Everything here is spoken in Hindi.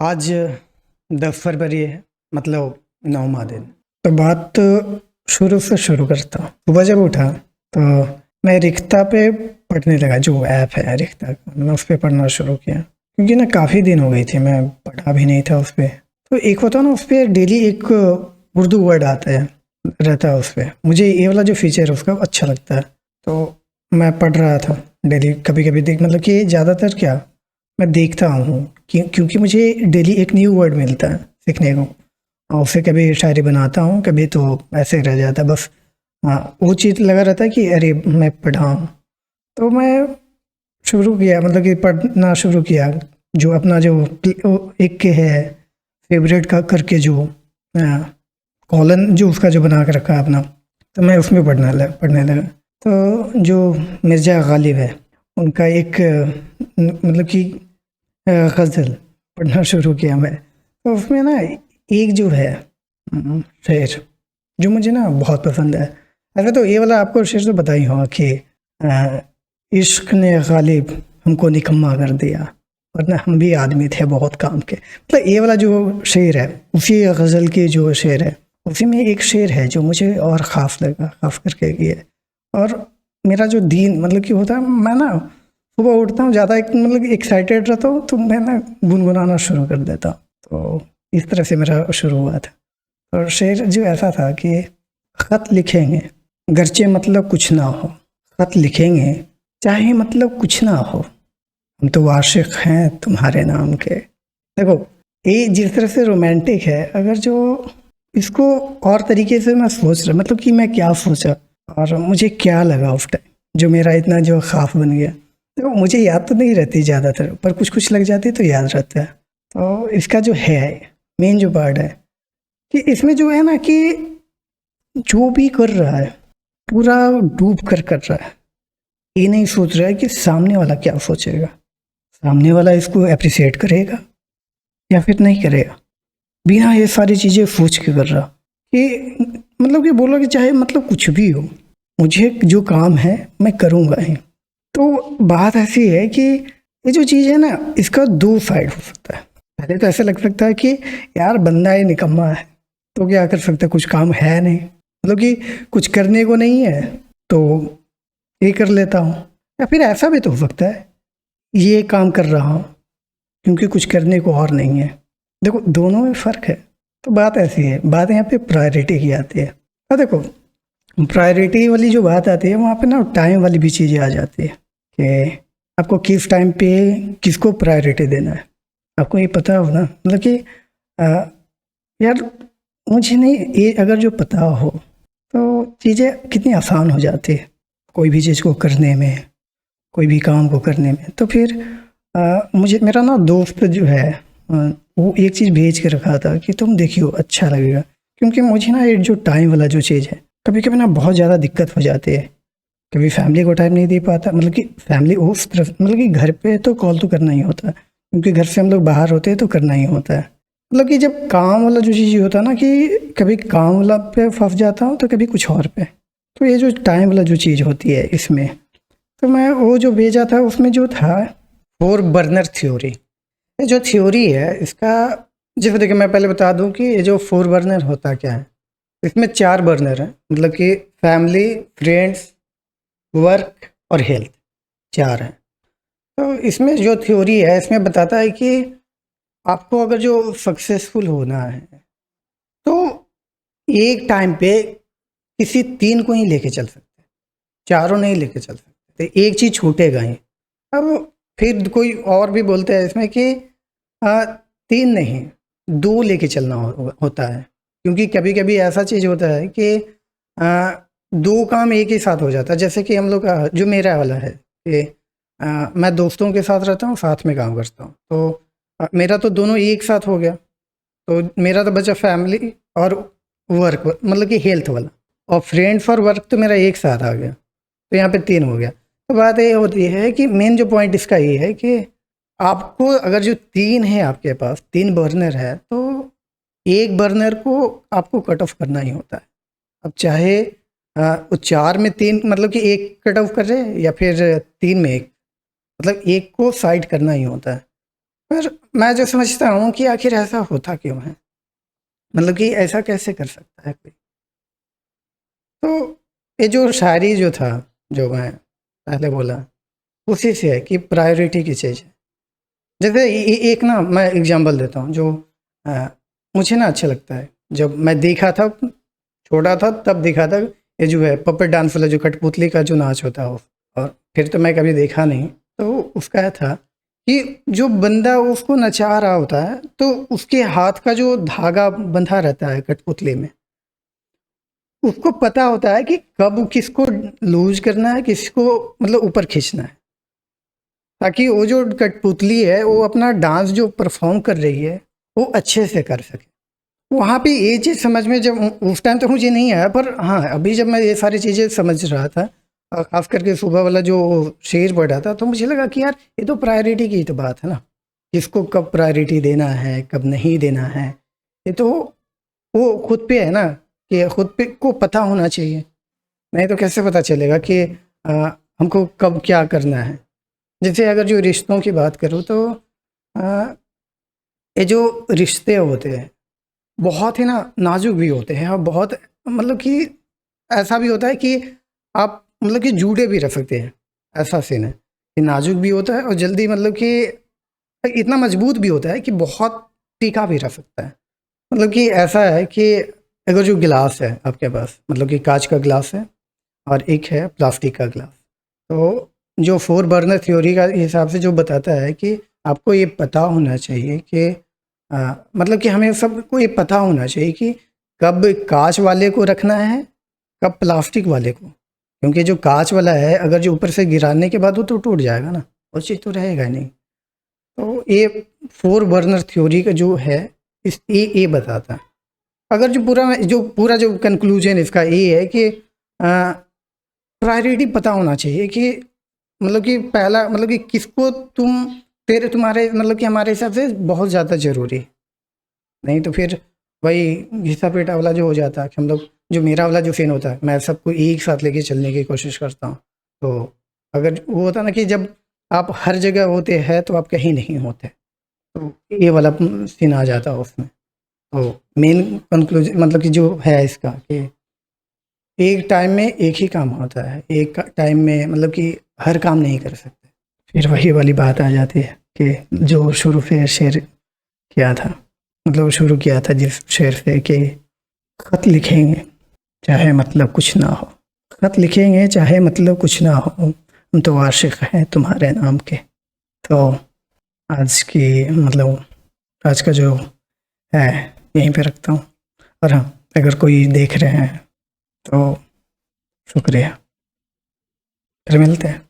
आज 10 फरवरी है, मतलब 9वां दिन। तो बात तो शुरू से शुरू करता हूँ। सुबह जब उठा तो मैं रिख्ता पे पढ़ने लगा, जो ऐप है रिख्ता का, मैं उस पर पढ़ना शुरू किया क्योंकि ना काफ़ी दिन हो गई थी मैं पढ़ा भी नहीं था उस पर। तो एक होता ना उस पर डेली एक उर्दू वर्ड आता है, रहता है उस पर। मुझे ये वाला जो फीचर है उसका अच्छा लगता है, तो मैं पढ़ रहा था डेली। कभी कभी देख, मतलब कि ज़्यादातर क्या मैं देखता हूँ क्योंकि मुझे डेली एक न्यू वर्ड मिलता है सीखने को, और उससे कभी शायरी बनाता हूँ, कभी तो ऐसे रह जाता है बस। हाँ, वो चीज़ लगा रहता है कि अरे मैं पढ़ा हूँ। तो मैं शुरू किया, मतलब कि पढ़ना शुरू किया। जो अपना जो एक के है फेवरेट का करके, जो कॉलन जो उसका जो बना के रखा है अपना, तो मैं उसमें पढ़ने लगा। तो जो मिर्ज़ा गालिब है उनका एक मतलब कि गज़ल पढ़ना शुरू किया मैं। तो उसमें ना एक जो है शेर जो मुझे ना बहुत पसंद है। अरे तो ये वाला आपको शेर तो पता ही होगा कि इश्क ने गालिब हमको निकम्मा कर दिया, वरना हम भी आदमी थे बहुत काम के। मतलब ये वाला जो शेर है उसी गज़ल की जो शेर है, उसी में एक शेर है जो मुझे और ख़ास लगा, ख़ास करके ये। और मेरा जो दिन मतलब कि होता है, मैं ना सुबह उठता हूँ ज़्यादा मतलब एक्साइटेड रहता हूँ, तो मैं ना गुनगुनाना शुरू कर देता हूँ। तो इस तरह से मेरा शुरू हुआ था। और शेर जो ऐसा था कि ख़त लिखेंगे गरचे मतलब कुछ ना हो, ख़त लिखेंगे चाहे मतलब कुछ ना हो, हम तो आशिक हैं तुम्हारे नाम के। देखो, ये जिस तरह से रोमांटिक है, अगर जो इसको और तरीके से मैं सोच रहा, मतलब कि मैं क्या सोचा और मुझे क्या लगा उस टाइम, जो मेरा इतना जो ख़ास बन गया। तो मुझे याद तो नहीं रहती ज़्यादातर, पर कुछ कुछ लग जाती तो याद रहता है। तो इसका जो है मेन जो पार्ट है कि इसमें जो है ना कि जो भी कर रहा है पूरा डूब कर रहा है। ये नहीं सोच रहा है कि सामने वाला क्या सोचेगा, सामने वाला इसको अप्रिसिएट करेगा या फिर नहीं करेगा। बिना ये सारी चीज़ें सोच के कर रहा कि मतलब कि बोलो कि चाहे मतलब कुछ भी हो, मुझे जो काम है मैं करूँगा ही। तो बात ऐसी है कि ये जो चीज़ है ना, इसका दो साइड हो सकता है। पहले तो ऐसा लग सकता है कि यार बंदा ये निकम्मा है, तो क्या कर सकता है, कुछ काम है नहीं, मतलब कि कुछ करने को नहीं है तो ये कर लेता हूँ। या फिर ऐसा भी तो हो सकता है ये काम कर रहा हूँ क्योंकि कुछ करने को और नहीं है। देखो, दोनों में फ़र्क है। तो बात ऐसी है, बात यहाँ पे प्रायोरिटी की आती है। और देखो, प्रायोरिटी वाली जो बात आती है वहाँ पे ना टाइम वाली भी चीज़ें आ जाती है कि आपको किस टाइम पे किसको प्रायोरिटी देना है। आपको ये पता हो ना, मतलब कि यार मुझे नहीं, ये अगर जो पता हो तो चीज़ें कितनी आसान हो जाती है कोई भी चीज़ को करने में, कोई भी काम को करने में। तो फिर मुझे मेरा ना दोस्त जो है वो एक चीज़ भेज के रखा था कि तुम देखियो अच्छा लगेगा। क्योंकि मुझे ना ये जो टाइम वाला जो चीज़ है, कभी कभी ना बहुत ज़्यादा दिक्कत हो जाती है। कभी फैमिली को टाइम नहीं दे पाता, मतलब कि फैमिली उस तरफ, मतलब कि घर पे तो कॉल तो करना ही होता है क्योंकि घर से हम लोग बाहर होते हैं तो करना ही होता है। मतलब कि जब काम वाला जो चीज़ होता है ना कि कभी काम वाला पे फंस जाता हूँ तो कभी कुछ और पे। तो ये जो टाइम वाला जो चीज़ होती है इसमें, तो मैं वो जो भेजा था उसमें जो था फोर बर्नर थ्योरी। ये जो थ्योरी है इसका, जैसे देखिए मैं पहले बता दूं कि ये जो फोर बर्नर होता क्या है। इसमें 4 बर्नर हैं, मतलब कि फैमिली, फ्रेंड्स, वर्क और हेल्थ, 4 हैं। तो इसमें जो थ्योरी है इसमें बताता है कि आपको अगर जो सक्सेसफुल होना है तो एक टाइम पे किसी 3 को ही लेके चल सकते हैं, चारों नहीं लेके चल सकते, तो एक चीज़ छूटेगा ही। अब फिर कोई और भी बोलते हैं इसमें कि 3 नहीं 2 लेके चलना होता है, क्योंकि कभी कभी ऐसा चीज़ होता है कि 2 काम एक ही साथ हो जाता है। जैसे कि हम लोग का जो मेरा वाला है कि मैं दोस्तों के साथ रहता हूँ, साथ में काम करता हूँ, तो मेरा तो दोनों एक साथ हो गया। तो मेरा तो बचा फैमिली और वर्क, मतलब कि हेल्थ वाला, और फ्रेंड्स और वर्क तो मेरा एक साथ आ गया, तो यहाँ पे 3 हो गया। तो बात ये होती है कि मेन जो पॉइंट इसका ये है कि आपको अगर जो 3 है, आपके पास 3 बर्नर है, तो एक बर्नर को आपको कट ऑफ करना ही होता है। अब चाहे वो 4 में 3, मतलब कि एक कट ऑफ कर रहे या फिर 3 में एक, मतलब एक को साइड करना ही होता है। पर मैं जो समझता हूँ कि आखिर ऐसा होता क्यों है, मतलब कि ऐसा कैसे कर सकता है कोई। तो ये जो शायरी जो था, जो मैं पहले बोला, उसी से है कि प्रायोरिटी की चीज़ है। जैसे एक ना मैं एग्जांपल देता हूँ, जो अ, मुझे ना अच्छा लगता है। जब मैं देखा था, छोटा था तब देखा था, ये जो है पपेट डांस वाला जो कठपुतली का जो नाच होता है वो, और फिर तो मैं कभी देखा नहीं। तो उसका ये था कि जो बंदा उसको नचा रहा होता है, तो उसके हाथ का जो धागा बंधा रहता है कठपुतली में, उसको पता होता है कि कब किसको लूज करना है, किसको मतलब ऊपर खींचना है, ताकि वो जो कठपुतली है वो अपना डांस जो परफॉर्म कर रही है वो अच्छे से कर सके। वहाँ पे ये चीज़ समझ में, जब उस टाइम तो मुझे नहीं आया, पर हाँ अभी जब मैं ये सारी चीज़ें समझ रहा था, और खास करके सुबह वाला जो शेर पढ़ा था, तो मुझे लगा कि यार ये तो प्रायोरिटी की तो बात है ना, किसको कब प्रायोरिटी देना है कब नहीं देना है। ये तो वो खुद पे है ना, कि खुद पे को पता होना चाहिए। नहीं तो कैसे पता चलेगा कि हमको कब क्या करना है। जैसे अगर जो रिश्तों की बात करूँ, तो अ, ये जो रिश्ते होते हैं बहुत ही ना नाजुक भी होते हैं, और बहुत मतलब कि ऐसा भी होता है कि आप मतलब कि जुड़े भी रह सकते हैं। ऐसा सीन है कि नाजुक भी होता है और जल्दी मतलब कि इतना मजबूत भी होता है कि बहुत टीका भी रह सकता है। मतलब कि ऐसा है कि अगर जो गिलास है आपके पास, मतलब कि कांच का गिलास है और एक है प्लास्टिक का गिलास, तो जो फोर बर्नर थ्योरी का हिसाब से जो बताता है कि आपको ये पता होना चाहिए कि मतलब कि हमें सबको ये पता होना चाहिए कि कब कांच वाले को रखना है, कब प्लास्टिक वाले को। क्योंकि जो कांच वाला है अगर जो ऊपर से गिराने के बाद वो तो टूट जाएगा ना, वो चीज़ तो रहेगा ही नहीं। तो ये फोर बर्नर थ्योरी का जो है, इस ये बताता है। अगर जो पूरा जो कंक्लूजन इसका ये है कि प्रायोरिटी पता होना चाहिए कि मतलब कि पहला मतलब कि किसको तुम्हारे मतलब कि हमारे हिसाब से बहुत ज़्यादा ज़रूरी है। नहीं तो फिर वही घिसा पेटा वाला जो हो जाता है कि हम लोग, जो मेरा वाला जो सीन होता है, मैं सबको एक साथ लेके चलने की कोशिश करता हूँ। तो अगर वो होता ना कि जब आप हर जगह होते हैं तो आप कहीं नहीं होते, तो ये वाला सीन आ जाता है उसमें। तो मेन कंक्लूजन मतलब कि जो है इसका कि एक टाइम में एक ही काम होता है, एक टाइम में मतलब कि हर काम नहीं कर सकते। फिर वही वाली बात आ जाती है कि जो शुरू से शेर किया था, मतलब शुरू किया था जिस शेर से कि खत लिखेंगे चाहे मतलब कुछ ना हो, खत लिखेंगे चाहे मतलब कुछ ना हो, हम तो आशिक हैं तुम्हारे नाम के। तो आज की मतलब आज का जो है यहीं पे रखता हूँ। और हाँ, अगर कोई देख रहे हैं तो शुक्रिया, फिर मिलते हैं।